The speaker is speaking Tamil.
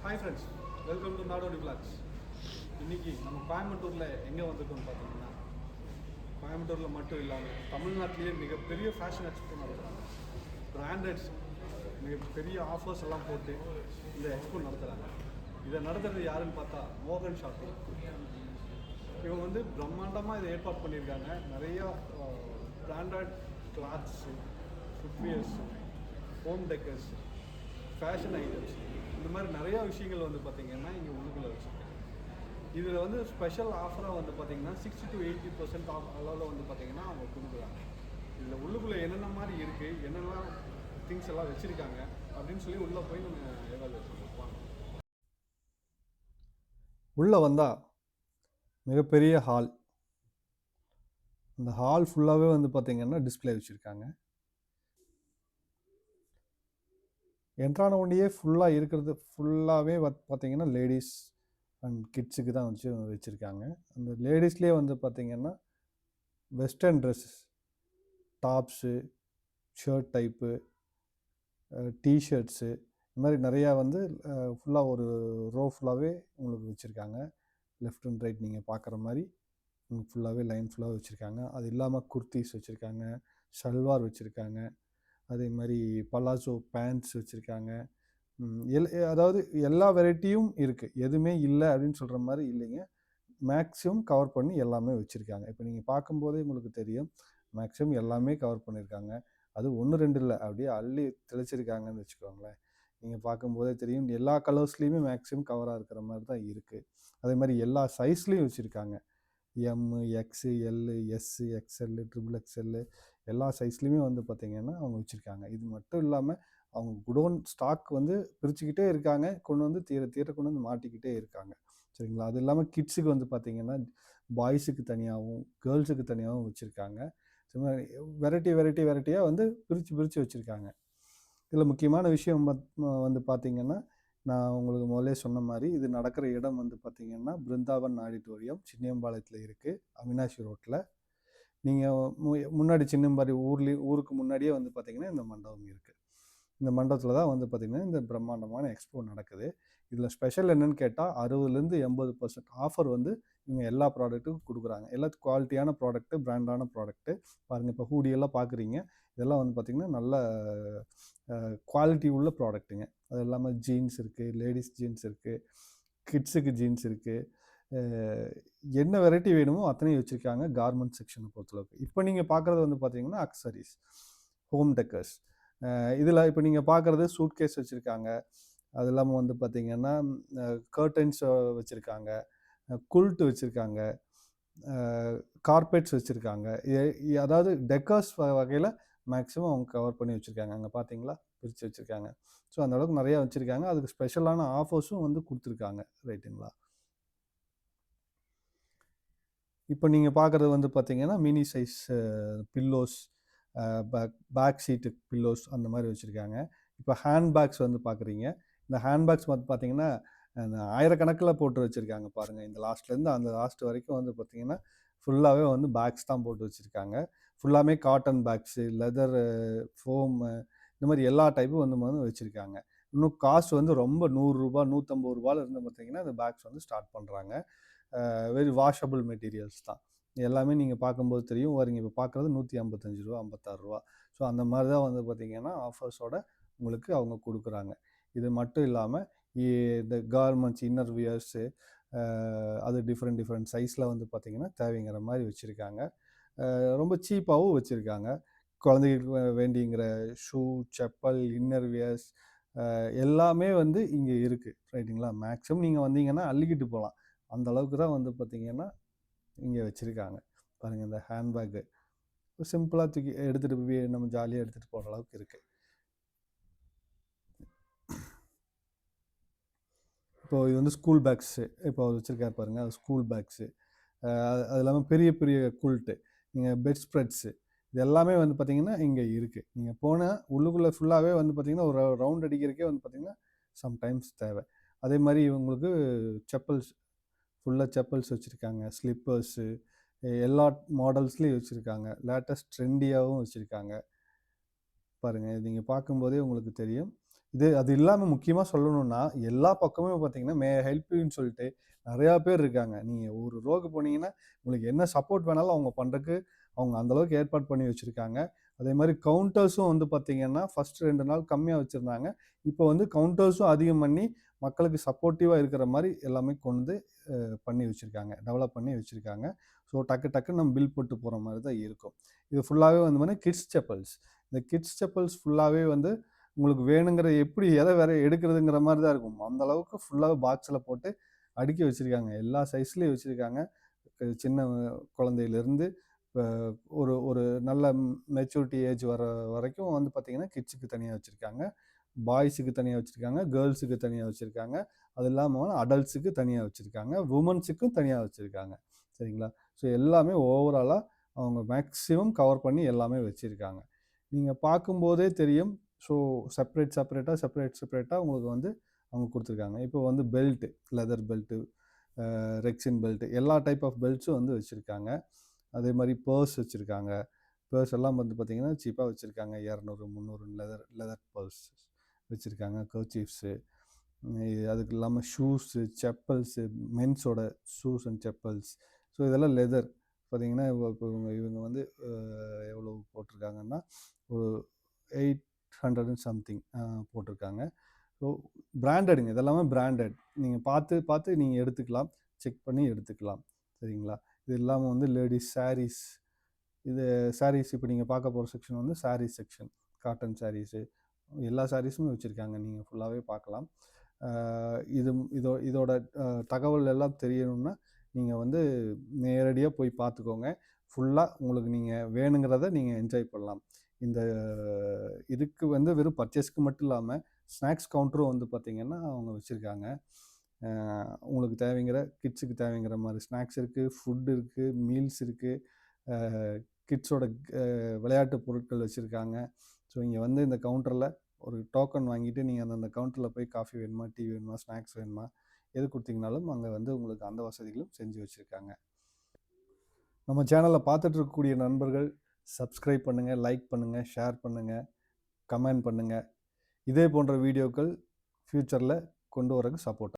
ஹாய் ஃப்ரெண்ட்ஸ், வெல்கம் டு நாடோடி விளாக்ஸ். இன்றைக்கி நம்ம கோயம்புத்தூரில் எங்கே வந்திருக்கோம்னு பார்த்தீங்கன்னா, கோயம்புத்தூரில் மட்டும் இல்லாமல் தமிழ்நாட்டிலேயே மிகப்பெரிய ஃபேஷன் எக்ஸ்போ நடத்துகிறாங்க. பிராண்டட்ஸ் மிகப்பெரிய ஆஃபர்ஸ் எல்லாம் போட்டு இந்த எக்ஸ்போ நடத்துகிறாங்க. இதை நடத்துகிறது யாருன்னு பார்த்தா மோகன் ஷாப்பிங். இவங்க வந்து பிரம்மாண்டமாக இதை ஏற்பாடு பண்ணியிருக்காங்க. நிறையா branded clothes, footwears, home decors, fashion items, இந்த மாதிரி நிறையா விஷயங்கள் வந்து பார்த்திங்கன்னா இங்கே உள்ளுக்குள்ளே வச்சுருக்காங்க. இதில் வந்து ஸ்பெஷல் ஆஃபராக வந்து பார்த்திங்கன்னா 60 to 80% ஆஃப் அளவில் வந்து பார்த்திங்கன்னா அவங்க கொடுக்குறாங்க. இதில் உள்ளுக்குள்ளே என்னென்ன மாதிரி இருக்குது, என்னெல்லாம் திங்ஸ் எல்லாம் வச்சுருக்காங்க அப்படின்னு சொல்லி உள்ளே போய் நம்ம எவாலுவேட் பண்ணுவோம். உள்ளே வந்தால் மிகப்பெரிய ஹால். இந்த ஹால் ஃபுல்லாகவே வந்து பார்த்திங்கன்னா டிஸ்பிளே வச்சுருக்காங்க. என்ட்ரான உடனேயே ஃபுல்லாக இருக்கிறது ஃபுல்லாகவே பார்த்திங்கன்னா லேடிஸ் அண்ட் கிட்ஸுக்கு தான் வச்சுருக்காங்க. அந்த லேடிஸ்லேயே வந்து பார்த்திங்கன்னா western dresses, tops, shirt type, T-shirts, இந்த மாதிரி நிறையா வந்து ஃபுல்லாக ஒரு ரோ ஃபுல்லாகவே உங்களுக்கு வச்சுருக்காங்க. லெஃப்ட் அண்ட் ரைட் நீங்கள் பார்க்குற மாதிரி உங்களுக்கு ஃபுல்லாகவே லைன் ஃபுல்லாக வச்சுருக்காங்க. அது இல்லாமல் குர்த்திஸ் வச்சுருக்காங்க, ஷல்வார் வச்சுருக்காங்க, அதே மாதிரி பலாசோ பேண்ட்ஸ் வச்சுருக்காங்க. அதாவது எல்லா வெரைட்டியும் இருக்குது, எதுவுமே இல்லை அப்படின்னு சொல்கிற மாதிரி இல்லைங்க. மேக்ஸிமம் கவர் பண்ணி எல்லாமே வச்சுருக்காங்க. இப்போ நீங்கள் பார்க்கும்போதே உங்களுக்கு தெரியும், மேக்ஸிமம் எல்லாமே கவர் பண்ணியிருக்காங்க. அது 1 2 இல்லை, அப்படியே அள்ளி தெளிச்சிருக்காங்கன்னு வச்சுக்கோங்களேன். நீங்கள் பார்க்கும்போதே தெரியும், எல்லா கலர்ஸ்லேயுமே மேக்ஸிமம் கவராக இருக்கிற மாதிரி தான் இருக்குது. அதே மாதிரி எல்லா சைஸ்லேயும் வச்சுருக்காங்க. எம், எக்ஸு, எல்லு, எஸ்ஸு, எக்ஸ்எல்லு, XXXL எல்லா சைஸ்லேயுமே வந்து பார்த்திங்கன்னா அவங்க வச்சுருக்காங்க. இது மட்டும் இல்லாமல் அவங்க குடோன் ஸ்டாக் வந்து பிரிச்சுக்கிட்டே இருக்காங்க, கொண்டு வந்து தீர கொண்டு வந்து மாட்டிக்கிட்டே இருக்காங்க. சரிங்களா? அது இல்லாமல் கிட்ஸுக்கு வந்து பார்த்திங்கன்னா பாய்ஸுக்கு தனியாகவும் கேர்ள்ஸுக்கு தனியாகவும் வச்சுருக்காங்க. வெரைட்டியாக வந்து பிரித்து வச்சுருக்காங்க. இதில் முக்கியமான விஷயம் வந்து பார்த்திங்கன்னா, நான் உங்களுக்கு முதலே சொன்ன மாதிரி இது நடக்கிற இடம் வந்து பார்த்திங்கன்னா பிருந்தாவன் ஆடிட்டோரியம் சின்னியம்பாளையத்தில் இருக்குது, அவினாஷி ரோட்டில். நீங்கள் முன்னாடி சின்னம்பாடி ஊருக்கு முன்னாடியே வந்து பார்த்திங்கன்னா இந்த மண்டபம் இருக்குது. இந்த மண்டபத்தில் தான் வந்து பார்த்திங்கன்னா இந்த பிரம்மாண்டமான எக்ஸ்போ நடக்குது. இதில் ஸ்பெஷல் என்னென்னு கேட்டால் 60லேருந்து 80% ஆஃபர் வந்து இவங்க எல்லா ப்ராடக்ட்டுக்கும் கொடுக்குறாங்க. எல்லா குவாலிட்டியான ப்ராடக்ட்டு, பிராண்டான ப்ராடக்ட்டு. பாருங்கள், இப்போ ஹூடியெல்லாம் பார்க்குறீங்க, இதெல்லாம் வந்து பார்த்திங்கன்னா நல்ல குவாலிட்டி உள்ள ப்ராடக்ட்டுங்க. அது இல்லாமல் ஜீன்ஸ் இருக்குது, லேடிஸ் ஜீன்ஸ் இருக்குது, கிட்ஸுக்கு ஜீன்ஸ் இருக்குது. என்ன வெரைட்டி வேணுமோ அத்தனையும் வச்சுருக்காங்க கார்மெண்ட் செக்ஷனை பொறுத்தளவுக்கு. இப்போ நீங்கள் பார்க்குறது வந்து பார்த்திங்கன்னா அக்சரிஸ், ஹோம் டெக்கர்ஸ். இதில் இப்போ நீங்கள் பார்க்குறது சூட்கேஸ் வச்சுருக்காங்க. அது இல்லாமல் வந்து பார்த்திங்கன்னா கர்டன்ஸ் வச்சுருக்காங்க, குல்ட் வச்சுருக்காங்க, கார்பெட்ஸ் வச்சுருக்காங்க. அதாவது டெக்கர்ஸ் வகையில் மேக்ஸிமம் அவங்க கவர் பண்ணி வச்சுருக்காங்க. அங்கே பார்த்தீங்களா, பிரித்து வச்சுருக்காங்க. ஸோ அந்தளவுக்கு நிறையா வச்சுருக்காங்க. அதுக்கு ஸ்பெஷலான ஆஃபர்ஸும் வந்து கொடுத்துருக்காங்க. ரைட்டுங்களா? இப்போ நீங்கள் பார்க்குறது வந்து பார்த்திங்கன்னா mini size pillows, back seat pillows அந்த மாதிரி வச்சுருக்காங்க. இப்போ ஹேண்ட்பேக்ஸ் வந்து பார்க்குறீங்க. இந்த ஹேண்ட்பேக்ஸ் வந்து பார்த்திங்கன்னா ஆயிரக்கணக்கில் போட்டு வச்சுருக்காங்க பாருங்கள். இந்த லாஸ்ட்லேருந்து அந்த லாஸ்ட் வரைக்கும் வந்து பார்த்திங்கன்னா ஃபுல்லாகவே வந்து பேக்ஸ் தான் போட்டு வச்சுருக்காங்க. ஃபுல்லாமே காட்டன் பேக்ஸு, லெதர், ஃபோமு, இந்த மாதிரி எல்லா டைப்பும் வந்து வச்சுருக்காங்க. இன்னும் காஸ்ட் வந்து ரொம்ப ₹100 ₹150 இருந்து பார்த்திங்கன்னா இந்த பேக்ஸ் வந்து ஸ்டார்ட் பண்ணுறாங்க. வெரி வாஷபிள் மெட்டீரியல்ஸ் தான் எல்லாமே. நீங்கள் பார்க்கும்போது தெரியும், வரீங்க இப்போ பார்க்குறது ₹155 ₹56. ஸோ அந்த மாதிரி தான் வந்து பார்த்திங்கன்னா ஆஃபர்ஸோட உங்களுக்கு அவங்க கொடுக்குறாங்க. இது மட்டும் இல்லாமல் இந்த கார்மெண்ட்ஸ், இன்னர் வியர்ஸு, அது டிஃப்ரெண்ட் சைஸில் வந்து பார்த்திங்கன்னா தேவைங்கிற மாதிரி வச்சுருக்காங்க. ரொம்ப சீப்பாகவும் வச்சுருக்காங்க. குழந்தைகளுக்கு வேண்டிங்கிற ஷூ, செப்பல், இன்னர் வியர்ஸ் எல்லாமே வந்து இங்கே இருக்குது. ரைட்டுங்களா? மேக்ஸிமம் நீங்கள் வந்தீங்கன்னா அள்ளிக்கிட்டு போகலாம். அந்த அளவுக்கு தான் வந்து பார்த்திங்கன்னா இங்கே வச்சுருக்காங்க. பாருங்கள், இந்த ஹேண்ட்பேக்கு சிம்பிளாக தூக்கி எடுத்துகிட்டு போய் நம்ம ஜாலியாக எடுத்துகிட்டு போகிற அளவுக்கு இருக்குது. இப்போது இது வந்து ஸ்கூல் பேக்ஸு, இப்போ அவர் வச்சுருக்காரு பாருங்கள், அது ஸ்கூல் பேக்ஸு. அது இல்லாமல் பெரிய பெரிய குல்ட்டு, நீங்கள் பெட் ஸ்ப்ரெட்ஸு, இது எல்லாமே வந்து பார்த்திங்கன்னா இங்கே இருக்குது. நீங்கள் போனால் உள்ளுக்குள்ளே ஃபுல்லாகவே வந்து பார்த்திங்கன்னா ஒரு ரவுண்ட் அடிக்கிறதுக்கே வந்து பார்த்திங்கன்னா சம்டைம்ஸ் தேவை. அதே மாதிரி இவங்களுக்கு செப்பல்ஸ், ஃபுல்லாக செப்பல்ஸ் வச்சுருக்காங்க, ஸ்லிப்பர்ஸு, எல்லா மாடல்ஸ்லேயும் வச்சுருக்காங்க. லேட்டஸ்ட் ட்ரெண்டியாகவும் வச்சுருக்காங்க. பாருங்கள், நீங்கள் பார்க்கும்போதே உங்களுக்கு தெரியும். அது இல்லாம முக்கியமா சொல்லணும்னா, எல்லா பக்கமுமே பார்த்தீங்கன்னா, மே ஐ ஹெல்ப் யூன்னு சொல்லிட்டு நெறையா பேர் இருக்காங்க. நீங்க ஒரு ரோக்கு போனீங்கன்னா, உங்களுக்கு என்ன சப்போர்ட் வேணாலும் அவங்க பண்றக்கு, அவங்க அந்த அளவுக்கு ஏற்பாடு பண்ணி வச்சிருக்காங்க. அதே மாரி கவுண்டர்ஸும் வந்து பார்த்தீங்கன்னா, ஃபர்ஸ்ட் 2 நாள் கம்மியா வச்சிருந்தாங்க. இப்போ வந்து கவுண்டர்ஸும் அதிகம் பண்ணி, மக்களுக்கு சப்போர்ட்டிவா இருக்கிற மாரி எல்லாமே கொண்டு பண்ணி வச்சிருக்காங்க. டெவலப் பண்ணி வச்சிருக்காங்க. ஸோ டக்கு டக்குன்னு நம்ம பில் போட்டு போற மாரி தான் இருக்கும். இது ஃபுல்லாவே வந்து பார்த்தீங்கன்னா, கிட்ஸ் செப்பல்ஸ். இந்த கிட்ஸ் செப்பல்ஸ் ஃபுல்லாவே வந்து உங்களுக்கு வேணுங்கிற எப்படி எதை வேற எடுக்கிறதுங்கிற மாரி தான் இருக்கும். அந்த அளவுக்கு ஃபுல்லாவே பாக்ஸ்ல போட்டு அடுக்கி வச்சிருக்காங்க. எல்லா சைஸ்லயும் வச்சிருக்காங்க. சின்ன குழந்தையிலிருந்து இப்ப ஒரு ஒரு நல்ல மெச்சூரிட்டி ஏஜ் வர வரைக்கும் வந்து பார்த்தீங்கன்னா, கிட்ஸுக்கு தனியா வச்சிருக்காங்க. பாய்ஸுக்கு தனியா வச்சிருக்காங்க. கேர்ல்ஸுக்கு தனியா வச்சிருக்காங்க. அது இல்லாம அடல்ட்ஸுக்கு தனியா வச்சிருக்காங்க. வுமன்ஸுக்கும் தனியா வச்சிருக்காங்க. சரிங்களா? ஸோ எல்லாமே ஓவராலா அவங்க மேக்ஸிமம் கவர் பண்ணி எல்லாமே வச்சிருக்காங்க. நீங்க பார்க்கும்போதே தெரியும். ஸோ செப்பரேட்டா உங்களுக்கு வந்து அவங்க குடுத்துருக்காங்க. இப்போ வந்து belt, leather belt, Rexine belt எல்லா டைப் ஆஃப் பெல்ட்ஸும் வந்து வச்சிருக்காங்க. அதே மாரி பர்ஸ் வச்சிருக்காங்க. பர்ஸ் எல்லாம் வந்து பார்த்தீங்கன்னா, சீப்பா வச்சிருக்காங்க. 200, 300 லெதர் லெதர் பர்ஸ் வச்சிருக்காங்க. கர்ச்சீஃப்ஸு, அதுக்கு இல்லாம ஷூஸு, செப்பல்ஸு, மென்ஸோட ஷூஸ் அண்ட் செப்பல்ஸ். ஸோ இதெல்லாம் லெதர். பார்த்தீங்கன்னா, இப்போ இவங்க வந்து எவ்வளோ போட்டிருக்காங்கன்னா, ஒரு 800 அண்ட் சம்திங் போட்டிருக்காங்க. ஸோ பிராண்டடுங்க. இதெல்லாமே பிராண்டட். நீங்க பார்த்து, பார்த்து நீங்க எடுத்துக்கலாம். செக் பண்ணி எடுத்துக்கலாம். சரிங்களா? இது இல்லாம வந்து லேடீஸ் சாரீஸ். இது சாரீஸ் இப்போ நீங்க பார்க்க போற செக்ஷன் வந்து சாரீஸ் செக்ஷன். காட்டன் சாரீஸு, எல்லா சாரீஸுமே வச்சிருக்காங்க. நீங்க ஃபுல்லாவே பார்க்கலாம். அ இது இதோட தகவல் எல்லாம் தெரியணும்னா, நீங்க வந்து நேரடியா போய் பார்த்துக்கோங்க. ஃபுல்லா உங்களுக்கு நீங்க வேணுங்கிறத நீங்க என்ஜாய் பண்ணலாம். இந்த இதுக்கு வந்து வெறும் பர்ச்சேஸ்க்கு மட்டும் இல்லாம, ஸ்நாக்ஸ் கவுண்டரும் வந்து பார்த்தீங்கன்னா, அவங்க வச்சிருக்காங்க. அ உங்களுக்கு தேவைங்கிற கிட்ஸுக்கு தேவைங்கிற மாரி ஸ்நாக்ஸ் இருக்கு, ஃபுட் இருக்கு, மீல்ஸ் இருக்கு. அ கிட்ஸோட அ விளையாட்டு பொருட்கள் வச்சிருக்காங்க. ஸோ இங்க வந்து இந்த கவுண்டர்ல ஒரு டோக்கன் வாங்கிட்டு, நீங்க அந்தந்த கவுண்டர்ல போய் காஃபி வேணுமா, டீ வேணுமா, ஸ்நாக்ஸ் வேணுமா, எது குடுத்தீங்கனாலும் அங்க வந்து உங்களுக்கு அந்த வசதிகளும் செஞ்சு வச்சிருக்காங்க. நம்ம சேனல பார்த்துட்டு இருக்கக்கூடிய நண்பர்கள் சப்ஸ்கிரைப் பண்ணுங்க, லைக் பண்ணுங்க, ஷேர் பண்ணுங்க, கமெண்ட் பண்ணுங்க. இதே போன்ற வீடியோக்கள் ஃபியூச்சர்ல கொண்டு வரக்கு சப்போர்ட்